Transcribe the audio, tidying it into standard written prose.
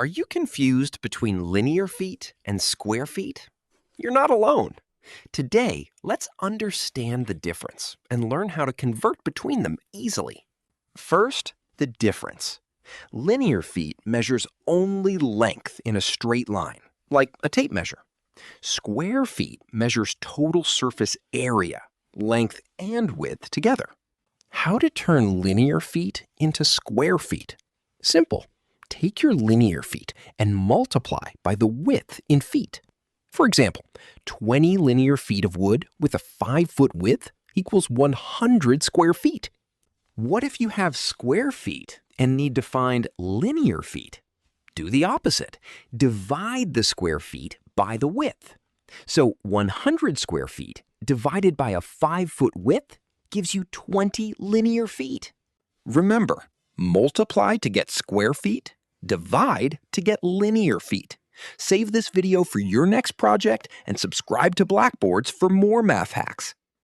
Are you confused between linear feet and square feet? You're not alone. Today, let's understand the difference and learn how to convert between them easily. First, the difference. Linear feet measures only length in a straight line, like a tape measure. Square feet measures total surface area, length and width together. How to turn linear feet into square feet? Simple. Take your linear feet and multiply by the width in feet. For example, 20 linear feet of wood with a 5-foot width equals 100 square feet. What if you have square feet and need to find linear feet? Do the opposite. Divide the square feet by the width. So 100 square feet divided by a 5-foot width gives you 20 linear feet. Remember, multiply to get square feet, divide to get linear feet. Save this video for your next project and subscribe to Blackboards for more math hacks.